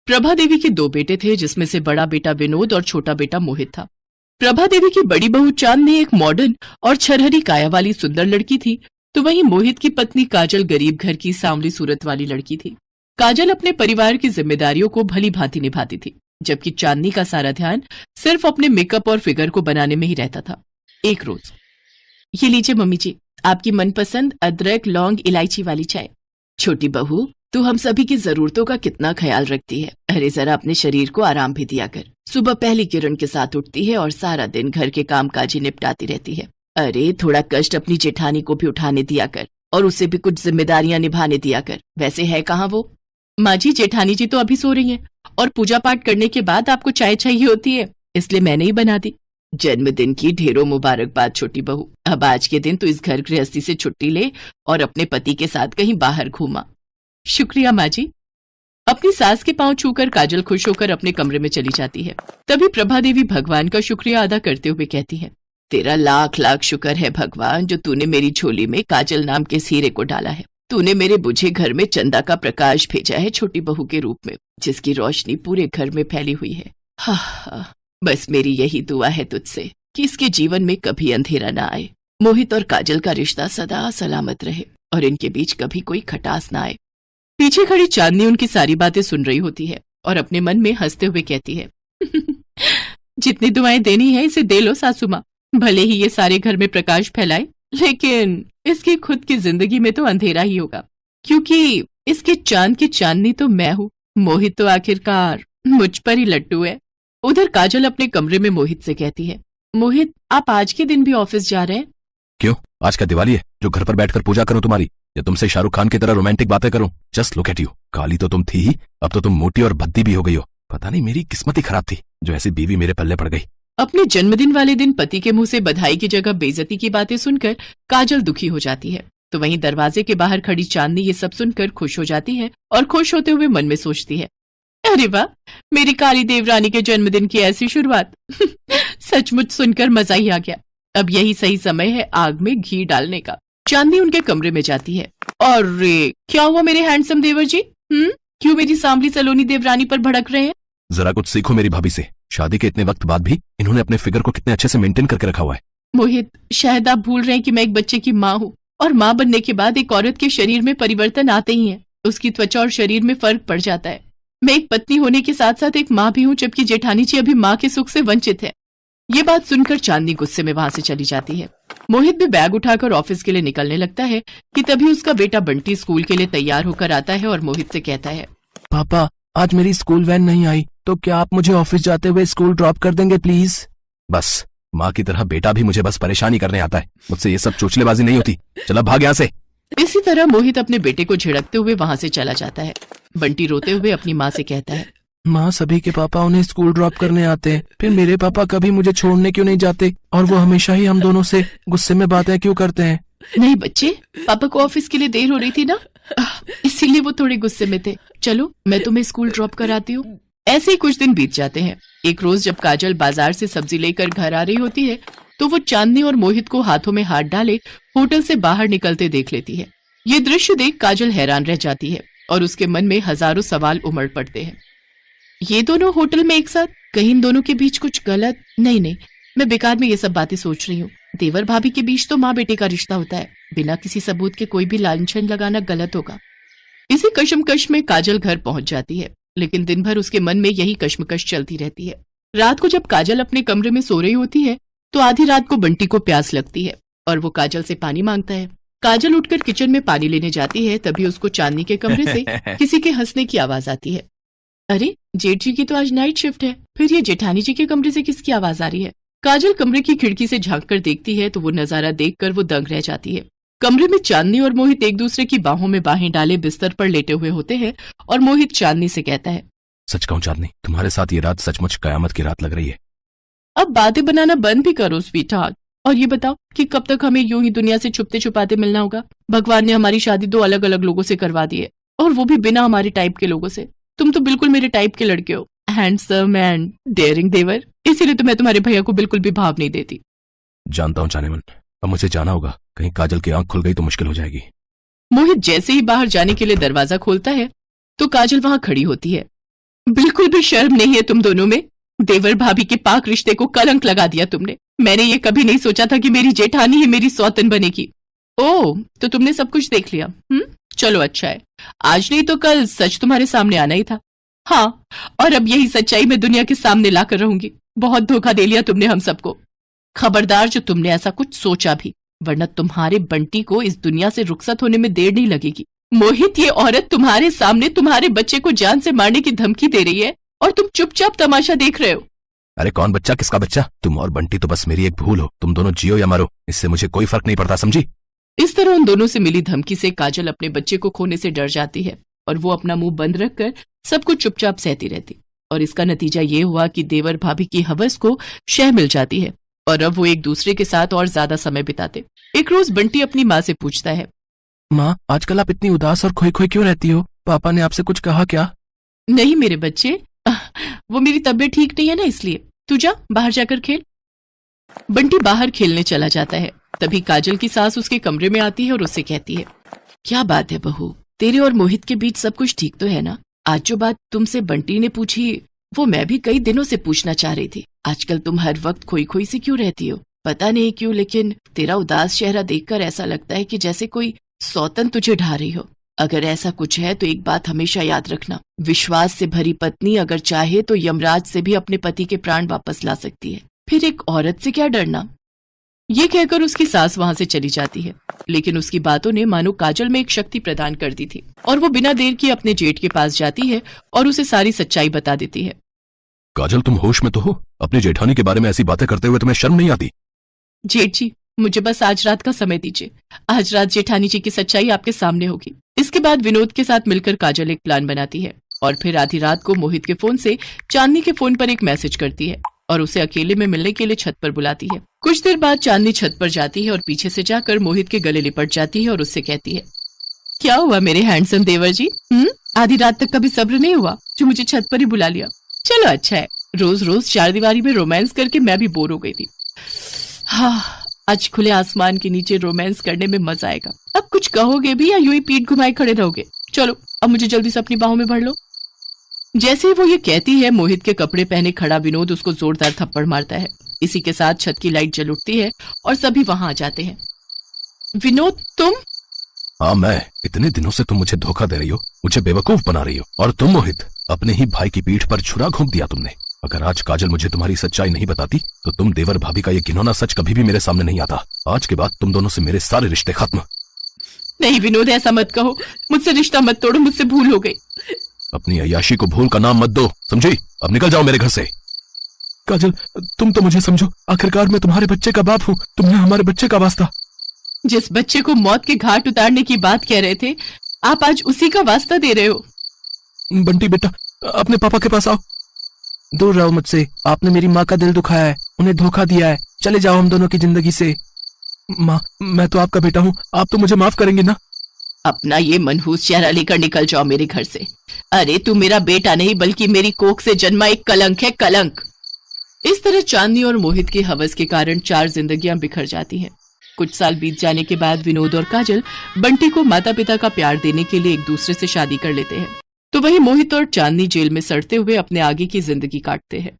प्रभा देवी के दो बेटे थे, जिसमें से बड़ा बेटा विनोद और छोटा बेटा मोहित था। प्रभा देवी की बड़ी बहू चांदनी एक मॉडर्न और छरहरी काया वाली सुंदर लड़की थी, तो वहीं मोहित की पत्नी काजल गरीब घर की सांवली सूरत वाली लड़की थी। काजल अपने परिवार की जिम्मेदारियों को भली भांति निभाती थी, जबकि चांदनी का सारा ध्यान सिर्फ अपने मेकअप और फिगर को बनाने में ही रहता था। एक रोज, ये लीजिए मम्मी जी, आपकी मनपसंद अदरक लौंग इलायची वाली चाय। छोटी बहू, तू हम सभी की जरूरतों का कितना ख्याल रखती है। अरे जरा अपने शरीर को आराम भी दिया कर। सुबह पहली किरण के साथ उठती है और सारा दिन घर के काम काजी निपटाती रहती है। अरे थोड़ा कष्ट अपनी जेठानी को भी उठाने दिया कर और उसे भी कुछ जिम्मेदारियां निभाने दिया कर। वैसे है कहाँ वो? माँ जी, जेठानी जी तो अभी सो रही हैं और पूजा पाठ करने के बाद आपको चाय चाहिए होती है, इसलिए मैंने ही बना दी। जन्मदिन की ढेरों मुबारकबाद छोटी बहू। अब आज के दिन तो इस घर गृहस्थी से छुट्टी ले और अपने पति के साथ कहीं बाहर घूमा। शुक्रिया माँ जी। अपनी सास के पांव छूकर काजल खुश होकर अपने कमरे में चली जाती है। तभी प्रभा देवी भगवान का शुक्रिया अदा करते हुए कहती है, तेरा लाख लाख शुक्र है भगवान, जो तूने मेरी झोली में काजल नाम के हीरे को डाला है। तूने मेरे बुझे घर में चंदा का प्रकाश भेजा है छोटी बहू के रूप में, जिसकी रोशनी पूरे घर में फैली हुई है। हा, बस मेरी यही दुआ है तुझसे कि इसके जीवन में कभी अंधेरा ना आए। मोहित और काजल का रिश्ता सदा सलामत रहे और इनके बीच कभी कोई खटास ना आए। पीछे खड़ी चांदनी उनकी सारी बातें सुन रही होती है और अपने मन में हंसते हुए कहती है, जितनी दुआएं देनी है इसे दे लो सासू माँ। भले ही ये सारे घर में प्रकाश फैलाए, लेकिन इसकी खुद की जिंदगी में तो अंधेरा ही होगा, क्योंकि इसके चांद की चांदनी तो मैं हूँ। मोहित तो आखिरकार मुझ पर ही लट्टू है। उधर काजल अपने कमरे में मोहित से कहती है, मोहित आप आज के दिन भी ऑफिस जा रहे हैं? क्यों, आज क्या दिवाली है जो घर पर बैठकर पूजा करूं तुम्हारी, या तुमसे शाहरुख खान की तरह रोमांटिक बातें करूं? जस्ट लुक एट यू, काली तो तुम थी ही, अब तो तुम मोटी और भद्दी भी हो गई हो। पता नहीं मेरी किस्मत ही खराब थी जो ऐसी बीवी मेरे पल्ले पड़ गई। अपने जन्मदिन वाले दिन पति के मुंह से बधाई की जगह बेइज्जती की बातें सुनकर काजल दुखी हो जाती है, तो वहीं दरवाजे के बाहर खड़ी चांदनी ये सब सुनकर खुश हो जाती है और खुश होते हुए मन में सोचती है, अरे वाह, मेरी काली देवरानी के जन्मदिन की ऐसी शुरुआत। सचमुच सुनकर मजा ही आ गया। अब यही सही समय है आग में घी डालने का। चांदनी उनके कमरे में जाती है। और क्या हुआ मेरे हैंडसम देवर जी? क्यों मेरी सांवली सलोनी देवरानी पर भड़क रहे हैं? जरा कुछ सीखो मेरी भाभी से। शादी के इतने वक्त बाद भी इन्होंने अपने फिगर को कितने अच्छे से मेंटेन करके रखा हुआ है। मोहित, शायद आप भूल रहे हैं कि मैं एक बच्चे की माँ हूँ, और माँ बनने के बाद एक औरत के शरीर में परिवर्तन आते ही हैं। उसकी त्वचा और शरीर में फर्क पड़ जाता है। मैं एक पत्नी होने के साथ साथ एक माँ भी हूँ, जबकि जेठानी जी अभी माँ के सुख से वंचित है। ये बात सुनकर चांदनी गुस्से में वहां से चली जाती है। मोहित भी बैग उठाकर ऑफिस के लिए निकलने लगता है कि तभी उसका बेटा बंटी स्कूल के लिए तैयार होकर आता है और मोहित से कहता है, पापा, आज मेरी स्कूल वैन नहीं आई, तो क्या आप मुझे ऑफिस जाते हुए स्कूल ड्रॉप कर देंगे प्लीज? बस माँ की तरह बेटा भी मुझे बस परेशानी करने आता है। मुझसे ये सब चोचलेबाजी नहीं होती। चला भाग यहाँ से। इसी तरह मोहित अपने बेटे को झिड़कते हुए वहां से चला जाता है। बंटी रोते हुए अपनी माँ से कहता है, माँ, सभी के पापा उन्हें स्कूल ड्रॉप करने आते हैं, फिर मेरे पापा कभी मुझे छोड़ने क्यों नहीं जाते, और वो हमेशा ही हम दोनों से गुस्से में बातें क्यों करते हैं? नहीं बच्चे, पापा को ऑफिस के लिए देर हो रही थी ना, इसीलिए वो थोड़े गुस्से में थे। चलो मैं तुम्हें स्कूल ड्रॉप कराती हूँ। ऐसे ही कुछ दिन बीत जाते हैं। एक रोज जब काजल बाजार से सब्जी लेकर घर आ रही होती है, तो वो चांदनी और मोहित को हाथों में हाथ डाले होटल से बाहर निकलते देख लेती है। ये दृश्य देख काजल हैरान रह जाती है और उसके मन में हजारों सवाल उमड़ पड़ते हैं। ये दोनों होटल में एक साथ, कहीं इन दोनों के बीच कुछ गलत? नहीं, मैं बेकार में ये सब बातें सोच रही हूँ। देवर भाभी के बीच तो माँ बेटे का रिश्ता होता है, बिना किसी सबूत के कोई भी लांछन लगाना गलत होगा। इसी कशमकश में काजल घर पहुंच जाती है, लेकिन दिन भर उसके मन में यही कशमकश चलती रहती है। रात को जब काजल अपने कमरे में सो रही होती है, तो आधी रात को बंटी को प्यास लगती है और वो काजल से पानी मांगता है। काजल उठकर किचन में पानी लेने जाती है, तभी उसको चांदनी के कमरे से किसी के हंसने की आवाज आती है। अरे, जेठ जी की तो आज नाइट शिफ्ट है, फिर ये जेठानी जी के कमरे से किसकी आवाज आ रही है? काजल कमरे की खिड़की से झांक कर देखती है तो वो नजारा देखकर वो दंग रह जाती है। कमरे में चांदनी और मोहित एक दूसरे की बाहों में बाहें डाले बिस्तर पर लेटे हुए होते हैं और मोहित चांदनी से कहता है, सच कहूं चांदनी, तुम्हारे साथ ये रात सचमुच कयामत की रात लग रही है। अब बातें बनाना बंद भी करो स्वीटहार्ट, और ये बताओ कि कब तक हमें यूं ही दुनिया से छुपते छुपाते मिलना होगा? भगवान ने हमारी शादी 2 अलग अलग लोगों से करवा दी है, और वो भी बिना हमारे टाइप के लोगों से। तुम तो बिल्कुल मेरे टाइप के लड़के हो, हैंडसम एंड डेयरिंग देवर, इसीलिए तो मैं तुम्हारे भैया को बिल्कुल भी भाव नहीं देती। जानता हूँ जानेमन, अब मुझे जाना होगा, कहीं काजल की आंख खुल गई तो मुश्किल हो जाएगी। मोहित जैसे ही बाहर जाने के लिए दरवाजा खोलता है तो काजल वहां खड़ी होती है। बिल्कुल भी शर्म नहीं है तुम दोनों में। देवर भाभी के पाक रिश्ते को कलंक लगा दिया तुमने। मैंने ये कभी नहीं सोचा था कि मेरी जेठानी ही मेरी सौतन बनेगी। ओह, तो तुमने सब कुछ देख लिया। चलो अच्छा है। आज नहीं तो कल सच तुम्हारे सामने आना ही था। हाँ, और अब यही सच्चाई मैं दुनिया के सामने लाकर रहूंगी। बहुत धोखा दे लिया तुमने हम सबको। खबरदार जो तुमने ऐसा कुछ सोचा भी, वरना तुम्हारे बंटी को इस दुनिया से रुखसत होने में देर नहीं लगेगी। मोहित, ये औरत तुम्हारे सामने तुम्हारे बच्चे को जान से मारने की धमकी दे रही है और तुम चुपचाप तमाशा देख रहे हो। अरे कौन बच्चा, किसका बच्चा? तुम और बंटी तो बस मेरी एक भूल हो। तुम दोनों जियो या मरो, इससे मुझे कोई फर्क नहीं पड़ता, समझी? इस तरह उन दोनों से मिली धमकी से काजल अपने बच्चे को खोने से डर जाती है और वो अपना मुंह बंद रखकर सब कुछ चुपचाप सहती रहती। और इसका नतीजा ये हुआ कि देवर भाभी की हवस को शह मिल जाती है और अब वो एक दूसरे के साथ और ज्यादा समय बिताते। एक रोज बंटी अपनी माँ से पूछता है, माँ, आजकल आप इतनी उदास और खोई खोई क्यों रहती हो? पापा ने आपसे कुछ कहा क्या? नहीं मेरे बच्चे, वो मेरी तबीयत ठीक नहीं है ना, इसलिए तू जा बाहर जाकर खेल। बंटी बाहर खेलने चला जाता है। तभी काजल की सास उसके कमरे में आती है और उससे कहती है, क्या बात है बहू, तेरे और मोहित के बीच सब कुछ ठीक तो है ना? आज जो बात तुमसे बंटी ने पूछी वो मैं भी कई दिनों से पूछना चाह रही थी। आजकल तुम हर वक्त खोई खोई से क्यों रहती हो? पता नहीं क्यों, लेकिन तेरा उदास चेहरा देखकर ऐसा लगता है कि जैसे कोई सौतन तुझे ढा रही हो। अगर ऐसा कुछ है तो एक बात हमेशा याद रखना, विश्वास से भरी पत्नी अगर चाहे तो यमराज से भी अपने पति के प्राण वापस ला सकती है। फिर एक औरत से क्या डरना। ये कहकर उसकी सास वहां से चली जाती है, लेकिन उसकी बातों ने मानो काजल में एक शक्ति प्रदान कर दी थी और वो बिना देर किए अपने जेठ के पास जाती है और उसे सारी सच्चाई बता देती है। काजल, तुम होश में तो हो? अपनी जेठानी के बारे में ऐसी बातें करते हुए तुम्हें शर्म नहीं आती? जेठ जी, मुझे बस आज रात का समय दीजिए। आज रात जेठानी जी की सच्चाई आपके सामने होगी। इसके बाद विनोद के साथ मिलकर काजल एक प्लान बनाती है और फिर आधी रात को मोहित के फोन से चांदनी के फोन पर एक मैसेज करती है और उसे अकेले में मिलने के लिए छत पर बुलाती है। कुछ देर बाद चांदनी छत पर जाती है और पीछे से जाकर मोहित के गले लिपट जाती है और उससे कहती है, क्या हुआ मेरे हैंडसम देवर जी? आधी रात तक कभी सब्र नहीं हुआ जो मुझे छत पर ही बुला लिया? चलो अच्छा है, रोज रोज चार दीवारी में रोमांस करके मैं भी बोर हो गई थी। हाँ, आज खुले आसमान के नीचे रोमांस करने में मजा आएगा। अब कुछ कहोगे भी या यूं ही पीठ घुमाए खड़े रहोगे? चलो अब मुझे जल्दी से अपनी बाहों में भर लो। जैसे ही वो ये कहती है, मोहित के कपड़े पहने खड़ा विनोद उसको जोरदार थप्पड़ मारता है। इसी के साथ छत की लाइट जल उठती है और सभी वहां आ जाते हैं। विनोद, तुम? हाँ मैं। इतने दिनों से तुम मुझे धोखा दे रही हो, मुझे बेवकूफ बना रही हो। और तुम मोहित, अपने ही भाई की पीठ पर छुरा घोंप दिया तुमने। अगर आज काजल मुझे तुम्हारी सच्चाई नहीं बताती तो तुम देवर भाभी का ये घिनौना सच कभी भी मेरे सामने नहीं आता। आज के बाद तुम दोनों से मेरे सारे रिश्ते खत्म। नहीं विनोद, ऐसा मत कहो। मुझसे रिश्ता मत तोड़ो, मुझसे भूल हो गई। अपनी अय्याशी को भूल का नाम मत दो, समझी? अब निकल जाओ मेरे घर से। काजल, तुम तो मुझे समझो। आखिरकार मैं तुम्हारे बच्चे का बाप हूँ। तुमने हमारे बच्चे का वास्ता। जिस बच्चे को मौत के घाट उतारने की बात कह रहे थे, आप आज उसी का वास्ता दे रहे हो। बंटी बेटा, अपने पापा के पास आओ। दूर रहो मुझसे। आपने मेरी माँ का दिल दुखाया है, उन्हें धोखा दिया है। चले जाओ हम दोनों की जिंदगी से। माँ, मैं तो आपका बेटा हूँ, आप तो मुझे माफ करेंगे ना? अपना ये मनहूस चेहरा लेकर निकल जाओ मेरे घर से। अरे तू मेरा बेटा नहीं बल्कि मेरी कोख से जन्मा एक कलंक है, कलंक। इस तरह चांदनी और मोहित की हवस के कारण 4 जिंदगियां बिखर जाती हैं। कुछ साल बीत जाने के बाद विनोद और काजल बंटी को माता पिता का प्यार देने के लिए एक दूसरे से शादी कर लेते हैं। तो वहीं मोहित और चांदनी जेल में सड़ते हुए अपने आगे की जिंदगी काटते हैं।